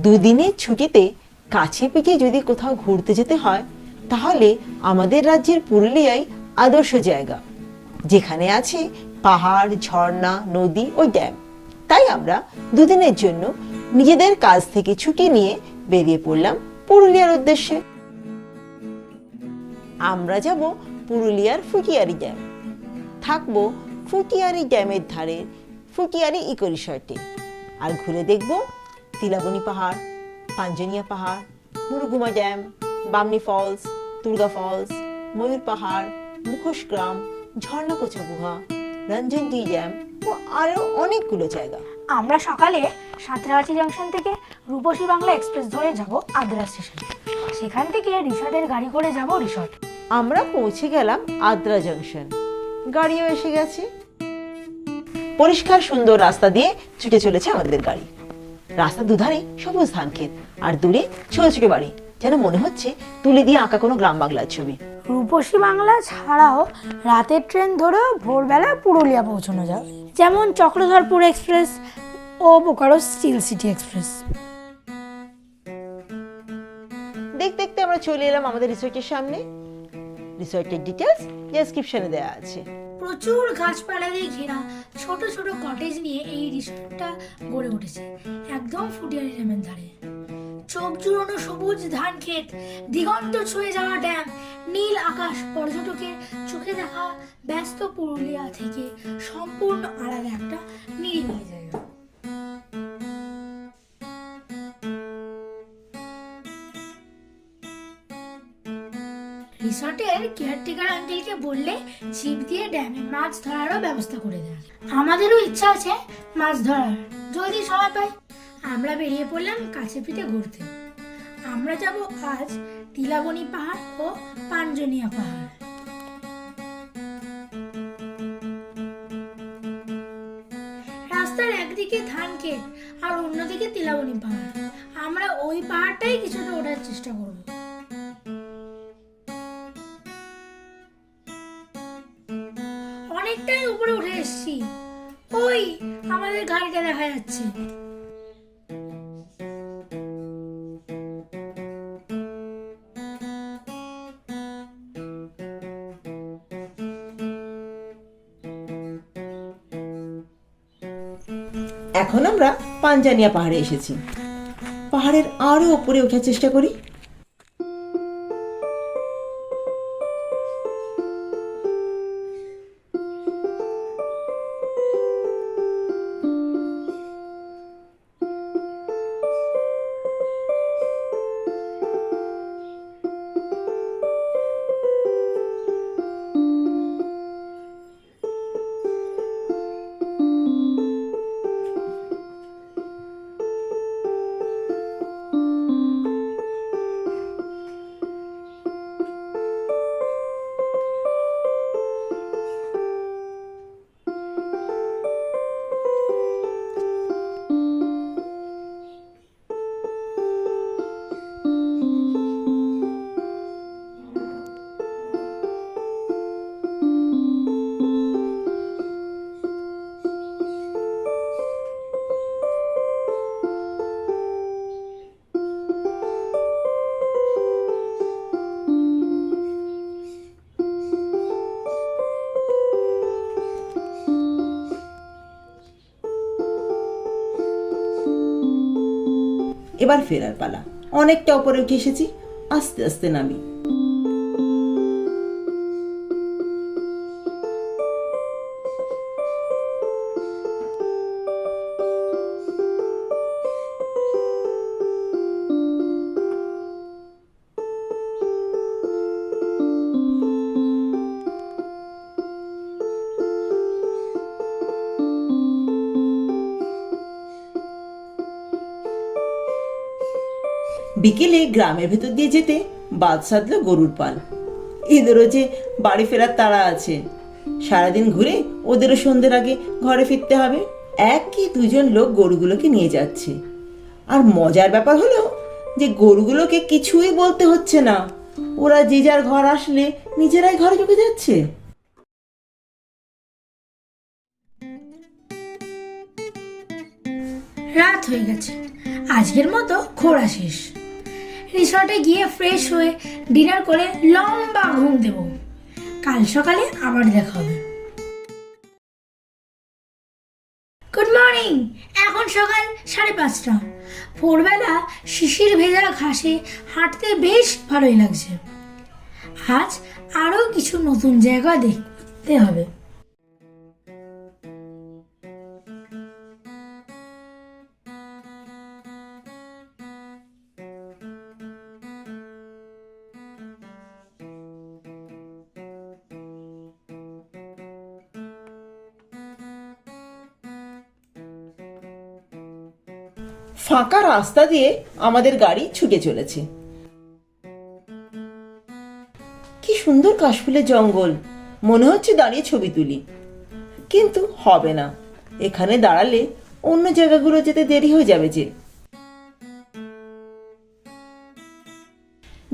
দুদিনের ছুটিতে কাছে পিঠে যদি কোথাও ঘুরতে যেতে হয় তাহলে আমাদের রাজ্যের পুরুলিয়াই আদর্শ জায়গা, যেখানে আছে পাহাড়, ঝর্ণা, নদী ও ড্যাম। তাই আমরা দুদিনের জন্য নিজেদের কাজ থেকে ছুটি নিয়ে বেরিয়ে পড়লাম পুরুলিয়ার উদ্দেশ্যে। আমরা যাব পুরুলিয়ার ফুটিয়ারি ড্যাম, থাকবো ফুটিয়ারি ড্যামের ধারে ফুটিয়ারি ইকো রিসর্টে, আর ঘুরে দেখব তিলাবনী পাহাড়, পাঞ্জনিয়া পাহাড়, Murguma dam, Bamni falls, Durga falls, Mayur পাহাড়, মুখোশ গ্রাম, ঝর্ণাকোচা গুহা, রঞ্জনটি ড্যাম ও আরও অনেকগুলো জায়গা। আমরা সকালে সাঁতরাগাছি জাংশন থেকে রূপসী বাংলা এক্সপ্রেস ধরে যাব আদ্রা স্টেশন। সেখান থেকে রিসর্টের গাড়ি করে যাব রিসর্ট। আমরা পৌঁছে গেলাম আদ্রা জংশন, গাড়িও এসে গেছে। পরিষ্কার সুন্দর রাস্তা দিয়ে ছুটে চলেছে আমাদের গাড়ি। রাস্তার দুধারে সবুজ ধান ক্ষেত আর দূরে ছোট ছোট বাড়ি, যেন মনে হচ্ছে তুলি দিয়ে আঁকা কোনো গ্রাম বাংলার ছবি। রূপসী বাংলা ছাড়াও রাতের ট্রেন ধরেও ভোরবেলা পুরুলিয়া পৌঁছানো যাবে, যেমন চক্রধরপুর এক্সপ্রেস ও বোকারো স্টিল সিটি এক্সপ্রেস। দেখতে দেখতে আমরা চলে এলাম আমাদের রিসর্টের সামনে। রিসর্টের ডিটেলস ডেসক্রিপশনে দেওয়া আছে। প্রচুর গাছপালা দিয়ে ঘেরা ছোট ছোট কটেজ নিয়ে এই রিসর্টটা গড়ে উঠেছে একদম ফুটিয়ারি ড্যামের ধারে। চোখ জুড়োনো সবুজ ধান ক্ষেত, দিগন্ত ছুঁয়ে যাওয়া ড্যাম, নীল আকাশ পর্যটকের চোখে দেখা ব্যস্ত পুরুলিয়া থেকে সম্পূর্ণ আলাদা একটা নিরিবিলি জায়গা। রিসর্টের কেয়ারটেকার আঙ্কেলকে বললে ছিপ দিয়ে ড্যামে মাছ ধরারও ব্যবস্থা করে দেয়। আমাদেরও ইচ্ছা আছে মাছ ধরার, যদি সময় পাই। আমরা বেরিয়ে পড়লাম কাছে পিঠে ঘুরতে। আমরা যাব আজ তিলাবনী পাহাড় ও পাঞ্জনিয়া পাহাড়। রাস্তার একদিকে ধান ক্ষেত আর অন্যদিকে তিলাবনী পাহাড়। আমরা ওই পাহাড়টাই কিছুটা ওঠার চেষ্টা করব। অনেকটাই উপরে উঠে এসেছি, ওই আমাদের গাড়িটা দেখা যাচ্ছে। এখন আমরা পাঞ্জানিয়া পাহাড়ে এসেছি। পাহাড়ের আরো উপরে ওঠার চেষ্টা করি। এবার ফেরার পালা। অনেকটা উপরে উঠে এসেছি, আস্তে আস্তে নামি। বিকেলে গ্রামের ভেতর দিয়ে যেতে বাদ সাধলো গরুর পাল। এদেরও যে বাড়ি ফেরার তাড়া আছে। সারাদিন ঘুরে ওদেরও সন্ধ্যের আগে ঘরে ফিরতে হবে। এক কি দুজন লোক গরুগুলোকে নিয়ে যাচ্ছে। আর মজার ব্যাপার হলো যে গরুগুলোকে কিছুই বলতে হচ্ছে না, ওরা যে যার ঘর আসলে নিজেরাই ঘরে ঢুকে যাচ্ছে। রাত হয়ে গেছে, আজকের মতো ঘোরা শেষ। রিসর্টে গিয়ে ফ্রেশ হয়ে ডিনার করে লম্বা ঘুম দেব। কাল সকালে আবার দেখা হবে। Good morning. এখন সকাল 5:30। ভোরবেলা শিশির ভেজা ঘাসে হাঁটতে বেশ ভালোই লাগছে। আজ আরও কিছু নতুন জায়গা দেখতে হবে। ফাঁকা রাস্তা দিয়ে আমাদের গাড়ি ছুটে চলেছে। কি সুন্দর কাশফুলের জঙ্গল, মনে হচ্ছে দাঁড়িয়ে ছবি তুলি, কিন্তু হবে না। এখানে দাঁড়ালে অন্য জায়গাগুলো যেতে দেরি হয়ে যাবে যে।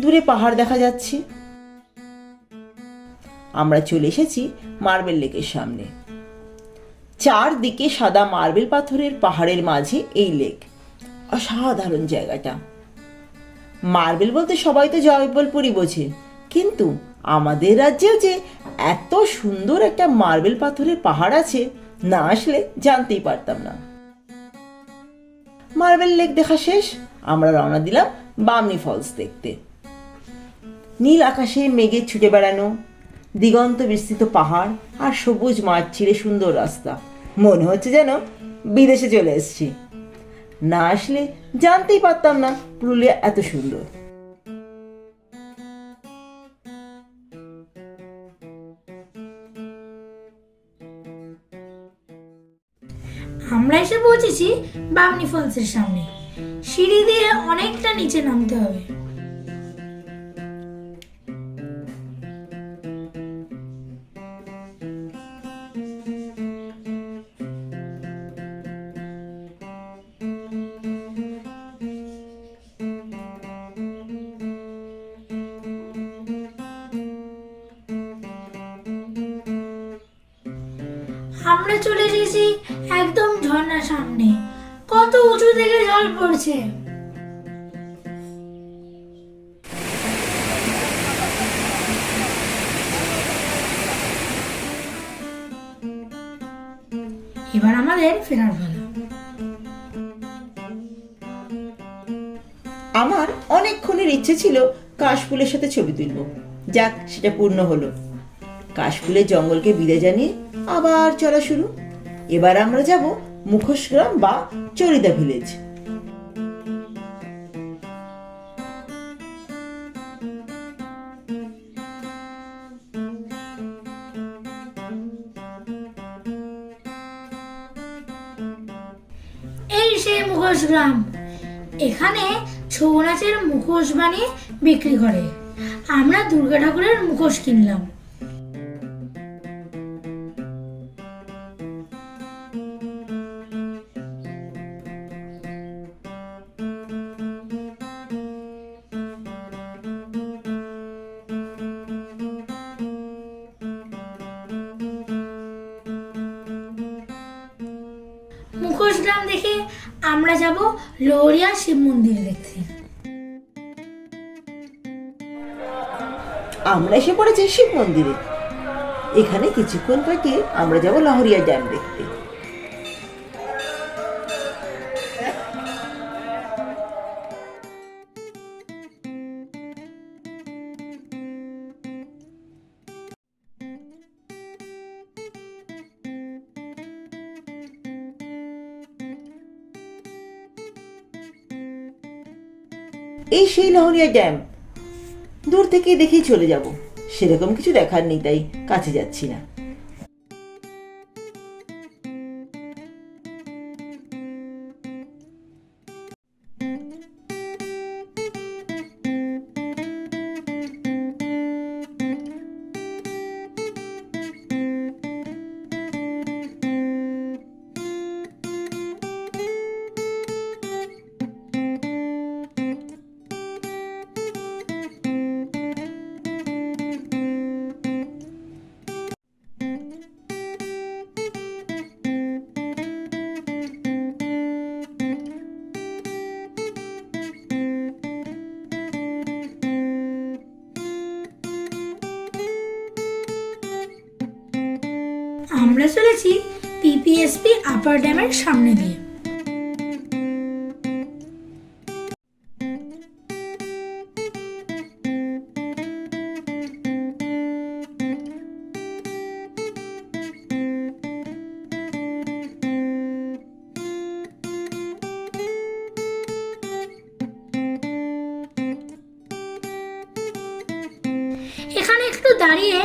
দূরে পাহাড় দেখা যাচ্ছে। আমরা চলে এসেছি মার্বেল লেকের সামনে। চারদিকে সাদা মার্বেল পাথরের পাহাড়ের মাঝে এই লেক। অসাধারণ জায়গাটা। মার্বেল বলতে সবাই তো জয়বলপুরই বোঝে, কিন্তু আমাদের রাজ্যেও যে এত সুন্দর একটা মার্বেল পাথরের পাহাড় আছে, না আসলে জানতেই পারতাম না। মার্বেল লেক দেখা শেষ, আমরা রওনা দিলাম বামনি ফলস দেখতে। নীল আকাশে মেঘের ছুটে বেড়ানো, দিগন্ত বিস্তৃত পাহাড় আর সবুজ মাঠ ছিঁড়ে সুন্দর রাস্তা। মনে হচ্ছে যেন বিদেশে চলে এসেছি। না আসলে জানতেই পারতাম না পুরুলিয়া এত সুন্দর। আমরা এসে পৌঁছেছি বামনি ফলসের সামনে। সিঁড়ি দিয়ে অনেকটা নিচে নামতে হবে। আমরা চলে এসেছি একদম ঝর্ণার সামনে। কত উঁচু থেকে জল পড়ছে। এবার আমাদের ফেরার পালা। আমার অনেকক্ষণের ইচ্ছে ছিল কাশফুলের সাথে ছবি তুলব। যাক, সেটা পূর্ণ হলো। কাশফুলের জঙ্গলকে বিদায় জানিয়ে আবার চলা শুরু। এবার আমরা যাব মুখোশগ্রাম বা চরিদা ভিলেজ। এই সেই মুখোশ গ্রাম। এখানে ছৌ নাচের মুখোশ বানিয়ে বিক্রি করে। আমরা দুর্গা ঠাকুরের মুখোশ কিনলাম। মুখোশ গ্রাম দেখে আমরা যাব লোহরিয়া শিব মন্দির দেখতে। আমরা এসে পড়েছি শিব মন্দিরে। এখানে কিছুক্ষণ কাটিয়ে আমরা যাব লহরিয়া ড্যাম দেখতে। এই সেই লহরিয়া ড্যাম। দূর থেকে দেখেই চলে যাব, সেরকম কিছু দেখার নেই, তাই কাছে যাচ্ছি না। আমরা চলেছি পিপিএসপি আপার ড্যামের সামনে দিয়ে। এখানে একটু দাঁড়িয়ে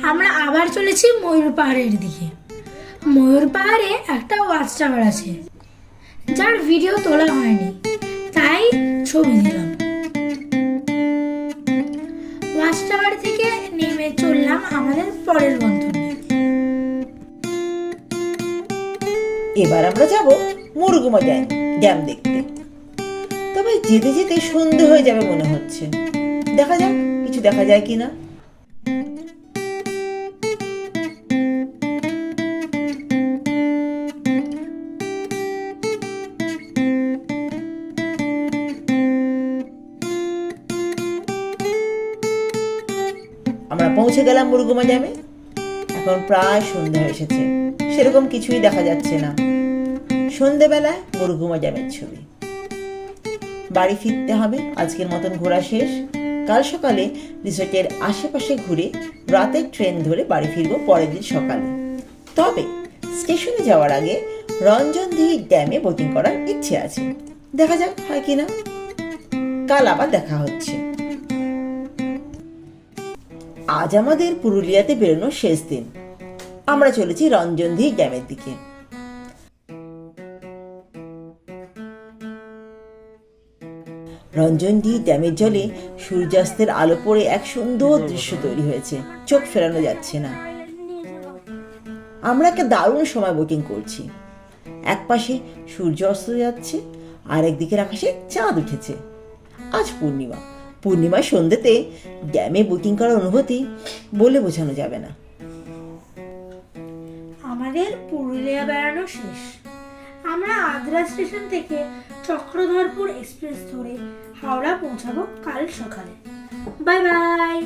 আমরা আবার চলেছি ময়ূর পাহাড়ের দিকে। ময়ূর পাহাড়ে একটা ওয়াচ টাওয়ার আছে, যার ভিডিও তোলা হয়নি, তাই ছবি দিলাম। ওয়াচ টাওয়ার থেকে নেমে চললাম আমাদের পরের গন্তব্যে। এবার আমরা যাব মুরগুমা ড্যাম দেখতে। তবে যেতে যেতে সন্ধে হয়ে যাবে মনে হচ্ছে। দেখা যাক কিছু দেখা যায় কিনা। আমরা পৌঁছে গেলাম মুরগুমা ড্যামে। এখন প্রায় সন্ধ্যা হয়ে এসেছে, সেরকম কিছুই দেখা যাচ্ছে না। সন্ধেবেলায় মুরগুমা ড্যামের ছবি। বাড়ি ফিরতে হবে, আজকের মতন ঘোরা শেষ। কাল সকালে রিসোর্টের আশেপাশে ঘুরে রাতের ট্রেন ধরে বাড়ি ফিরবো পরের দিন সকালে। তবে স্টেশনে যাওয়ার আগে রঞ্জনদিঘি ড্যামে বোটিং করার ইচ্ছে আছে, দেখা যাক হয় কিনা। কাল আবার দেখা হচ্ছে। আজ আমাদের পুরুলিয়াতে বেরোনোর শেষ দিন। আমরা চলেছি রঞ্জনদিঘি ড্যামের দিকে। রঞ্জনদিঘি ড্যামের জলে সূর্যাস্তের আলো পড়ে এক সুন্দর দৃশ্য তৈরি হয়েছে, চোখ ফেরানো যাচ্ছে না। আমরা একটা দারুণ সময় বোটিং করছি। এক পাশে সূর্য অস্ত যাচ্ছে, আর একদিকের আকাশে চাঁদ উঠেছে। আজ পূর্ণিমা। পূর্ণিমার সন্ধ্যেতে ড্যামে বোটিং করার অনুভূতি বলে বোঝানো যাবে না। আমাদের পুরুলিয়া বেড়ানো শেষ। আমরা আদ্রা স্টেশন থেকে চক্রধরপুর এক্সপ্রেস ধরে হাওড়া পৌঁছাবো কাল সকালে। Bye bye.